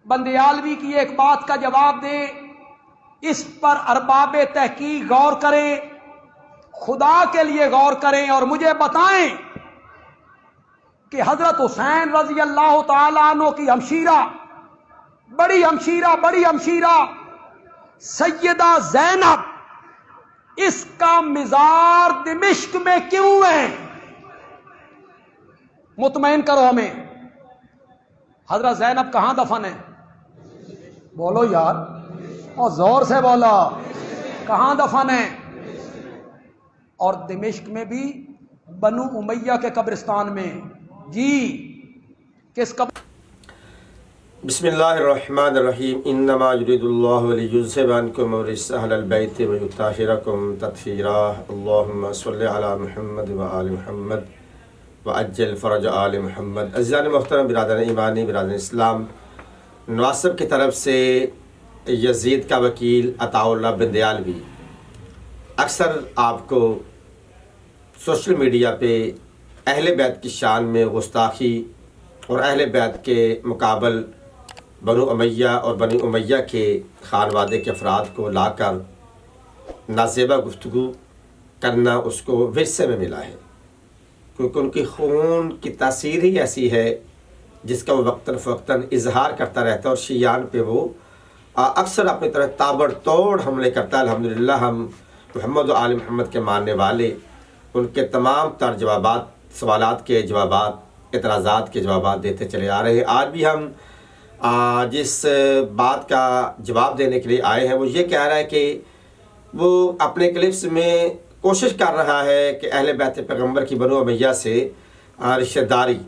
बंदियालवी की एक बात का जवाब दे, इस पर अरबाब तहकीक गौर करें, खुदा के लिए गौर करें और मुझे बताएं कि हजरत हुसैन रजी अल्लाह तआला अन्हु की हमशीरा, बड़ी हमशीरा सैयदा ज़ैनब, इसका मिज़ार दिमिश्क में क्यों है? मुतमईन करो हमें। हजरत ज़ैनब कहां दफन है? बोलो यार, और जोर से बोलो, कहां दफन है? और दिमिश्क में भी बनु उमैया के कब्रिस्तान में। जी, किस कब्र? बिस्मिल्लाहिर्रहमानिर्रहीम। इन्नमा युरिदुल्लाहु लियुज़हिबा अन्कुम रिज्सा अहलल बैति व युत्ताहिरकुम तत्हीरा। अल्लाहुम्मा सल्लि अला मुहम्मद व आलि मुहम्मद व अज्जल फरज आलि मुहम्मद। अज़ीज़ान मोहतरम बिरादर ईमानी, बिरादर इस्लाम, नवासिब की तरफ से यजीद का वकील अताउल्लाह बंदियालवी अक्सर आपको सोशल मीडिया पे अहले बैत की शान में गुस्ताखी और अहले बैत के मुकाबल बनु उमैया और बनी उमैया के खानवादे के अफराद को लाकर नाज़ेबा गुफ्तगू करना उसको विरसे में मिला है, क्योंकि उनकी खून की तासीर ही ऐसी है जिसका वो वक्तन फ़वक्तन इजहार करता रहता है और शियान पे वो अक्सर अपनी तरह ताबड़तोड़ हमले करता है। अल्हम्दुलिल्लाह हम मोहम्मद व आले मोहम्मद के मानने वाले उनके तमाम तर जवाबात, सवालात के जवाबात, एतराज़ात के जवाबात देते चले आ रहे हैं। आज भी हम जिस बात का जवाब देने के लिए आए हैं वो ये कह रहा है कि वो अपने क्लिप्स में कोशिश कर रहा है कि अहले बैत पैगम्बर की बनु उमैया से रिश्तेदारी,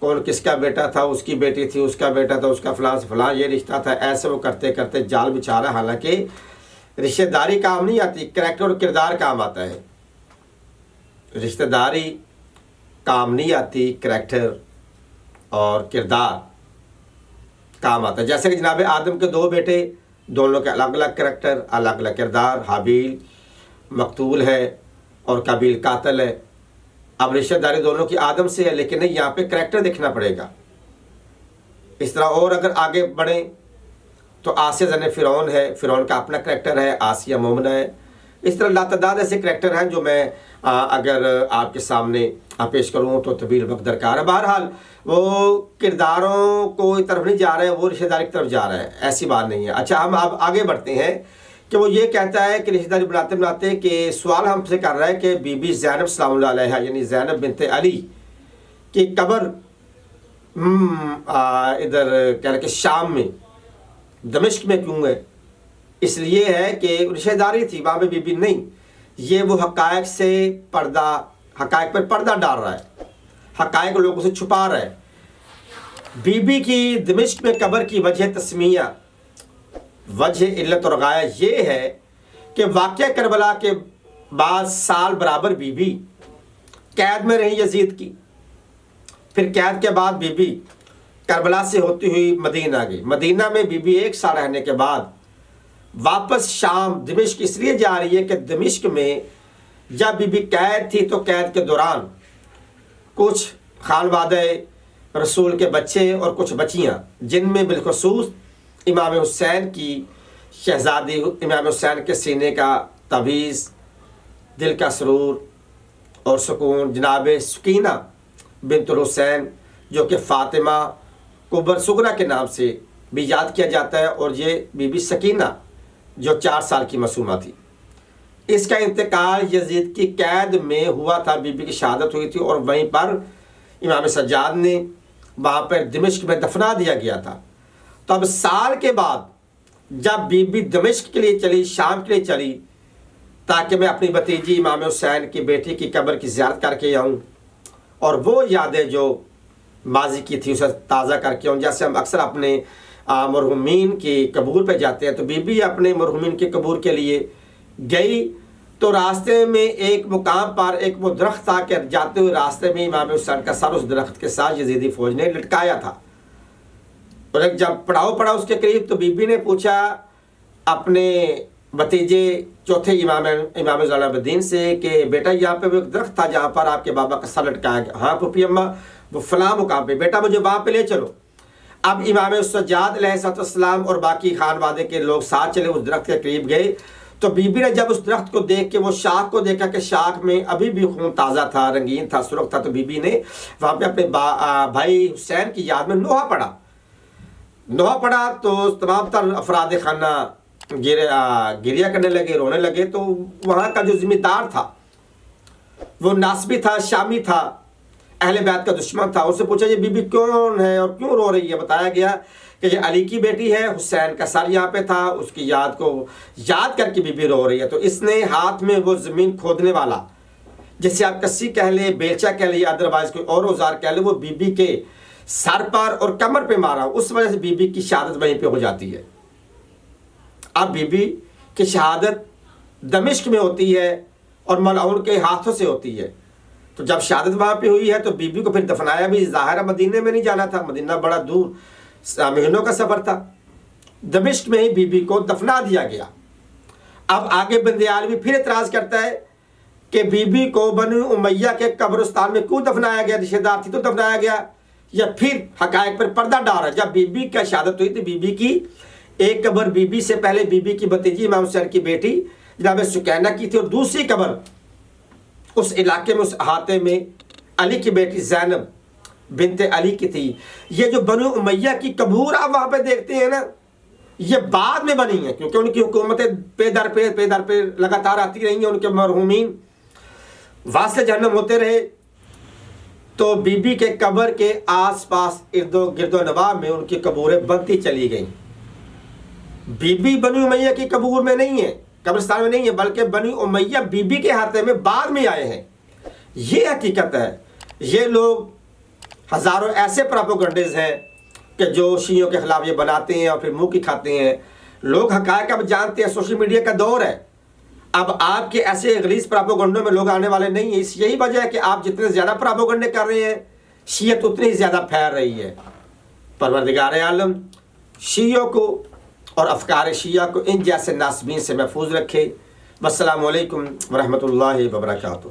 कौन किसका बेटा था, उसकी बेटी थी, उसका बेटा था, उसका फ़लाँ से फ़लाँ ये रिश्ता था, ऐसे वो करते करते जाल बिछा रहा है। हालांकि रिश्तेदारी काम नहीं आती, करैक्टर और किरदार काम आता है। रिश्तेदारी काम नहीं आती, करैक्टर और किरदार काम आता है। जैसे कि जनाब आदम के दो बेटे, दोनों के अलग अलग करैक्टर, अलग अलग किरदार। हाबील मकतूल है और काबिल कातिल है। अब रिश्तेदारी दोनों की आदम से है, लेकिन नहीं, यहाँ पे करैक्टर देखना पड़ेगा। इस तरह और अगर आगे बढ़े तो आसिया ज़ने फ़िरौन है, फ़िरौन का अपना करैक्टर है, आसिया मोमिना है। इस तरह लातदाद ऐसे करैक्टर हैं जो मैं अगर आपके सामने पेश करूँ तो तवील वक्त दरकार है। बहरहाल वो किरदारों को एक तरफ नहीं जा रहा है, वो रिश्तेदारी की तरफ जा रहा है, ऐसी बात नहीं है। अच्छा, हम अब आगे बढ़ते हैं कि वो ये कहता है कि रिश्तेदारी बनाते बनाते कि सवाल हमसे कर रहा है कि बीबी ज़ैनब सलामुल्लाह अलैहा यानी ज़ैनब बिनते अली की कब्र इधर कह रहे कि शाम में, दमिश्क में क्यों है? इसलिए है कि रिश्तेदारी थी, वहाँ पे बीबी नहीं। ये वो हकायक से पर्दा, हकायक पर पर्दा डाल रहा है, हकायक लोगों से छुपा रहा है। बीबी की दमिश्क में कब्र की वजह तस्मिया, वजह इल्लत और गाया ये है कि वाक़या करबला के बाद साल बराबर बीबी कैद में रही यजीद की। फिर कैद के बाद बीबी करबला से होती हुई मदीना गई। मदीना में बीबी एक साल रहने के बाद वापस शाम दमिश्क इसलिए जा रही है कि दमिश्क में जब बीबी कैद थी तो कैद के दौरान कुछ खानवादे रसूल के बच्चे और कुछ बच्चियाँ, जिनमें बिलखुसूस इमाम हुसैन की शहज़ादी, इमाम हुसैन के सीने का तवीज़, दिल का सरूर और सुकून, जनाब सकीना बिनतुल हुसैन जो कि फ़ातिमा कुबर सुगरा के नाम से भी याद किया जाता है, और ये बीबी सकीना जो 4 साल की मासूमा थी, इसका इंतकाल यजीद की कैद में हुआ था। बीबी की शहादत हुई थी और वहीं पर इमाम सज्जाद ने वहाँ पर दमिश्क में दफना दिया गया था। तो अब साल के बाद जब बीबी दमिश्क के लिए चली, शाम के लिए चली, ताकि मैं अपनी भतीजी इमाम हुसैन की बेटी की कब्र की ज़ियारत करके आऊँ और वो यादें जो माजी की थी उसे ताज़ा करके आऊँ। जैसे हम अक्सर अपने मरहुमीन की कब्र पे जाते हैं, तो बीबी अपने मरहुमीन के कब्र के लिए गई तो रास्ते में एक मुकाम पर एक वो दरख्त था कि जाते हुए रास्ते में इमाम हुसैन का सर उस दरख्त के साथ यजीदी फ़ौज ने लटकाया था। और एक जब पड़ाव पड़ा उसके करीब तो बीबी ने पूछा अपने भतीजे चौथे इमाम ज़ैनुलआबिदीन से कि बेटा यहाँ पे वो एक दरख्त था जहाँ पर आपके बाबा का सर लटकाया गया। हाँ पुप्पी अम्मा, वो फलां मुकाम पे, बेटा मुझे वहाँ पे ले चलो। अब इमाम सज्जाद अलैहिस्सलाम और बाकी खानवादे के लोग साथ चले, उस दरख्त के करीब गए। तो बीबी ने जब उस दरख्त को देख के वो शाख को देखा कि शाख में अभी भी खून ताज़ा था, रंगीन था, सुर्ख था, तो बीबी ने वहाँ पे अपने भाई हुसैन की याद में नोहा पड़ा। तो तमाम तर अफराद खाना गिरिया करने लगे, रोने लगे। तो वहाँ का जो जिम्मेदार था वो नासबी था, शामी था, अहले बैत का दुश्मन था। उससे पूछा ये बीबी कौन है और क्यों रो रही है? बताया गया कि ये अली की बेटी है, हुसैन का सर यहाँ पे था, उसकी याद को याद करके बीबी रो रही है। तो इसने हाथ में वो ज़मीन खोदने वाला, जिसे आप कस्सी कह ले, बेलचा कह ले, अदरवाइज कोई और औजार कह ले, वो बीबी के सर पर और कमर पे मारा। उस वजह से बीबी की शहादत वहीं पे हो जाती है। अब बीबी की शहादत दमिश्क में होती है और मलऊन के हाथों से होती है। तो जब शहादत वहाँ पे हुई है तो बीबी को फिर दफनाया भी ज़ाहिर मदीने में नहीं जाना था, मदीना बड़ा दूर महीनों का सफ़र था। दमिश्क में ही बीबी को दफना दिया गया। अब आगे बंदियालवी फिर एतराज़ करता है कि बीबी को बनु उमैया के कब्रिस्तान में क्यों दफनाया गया? रिश्तेदार थी तो दफनाया गया, या फिर हकायक पर पर्दा डाल रहा है। जब बीबी का शहादत हुई तो बीबी की एक कब्र बीबी से पहले बीबी की भतीजी इमाम हुसैन की बेटी जनाब सुकैना की थी, और दूसरी कब्र उस इलाके में, उस अहाते में अली की बेटी ज़ैनब बिनते अली की थी। ये जो बनु उमैया की कबूर आप वहाँ पे देखते हैं ना, ये बाद में बनी है, क्योंकि उनकी हुकूमतें पे दर पे लगातार आती रही हैं, उनके मरहूमीन वास्ते जहन्नम होते रहे। तो बीबी के कब्र के आसपास इर्दो गिर्दो नवाब में उनकी कबूरें बनती चली गईं। बीबी बनु उमैया की कबूर में नहीं है, कब्रिस्तान में नहीं है, बल्कि बनु उमैया बीबी के हाथे में बाद में आए हैं। ये हकीकत है। ये लोग हज़ारों ऐसे प्रोपेगेंडीज हैं कि जो शियों के खिलाफ ये बनाते हैं और फिर मुंह की खाते हैं। लोग हक़ाइक़ अब जानते हैं, सोशल मीडिया का दौर है। अब आपके ऐसे गलीज़ प्रोपेगेंडों में लोग आने वाले नहीं हैं। इस यही वजह है कि आप जितने ज़्यादा प्रोपेगेंडे कर रहे हैं, शियत उतनी ही ज़्यादा फैल रही है। परवरदिगार आलम शियों को और अफ़कार शिया को इन जैसे नासबीन से महफूज रखे। वस्सलामु अलैकुम वरहमतुल्लाहि वबरकातुहू।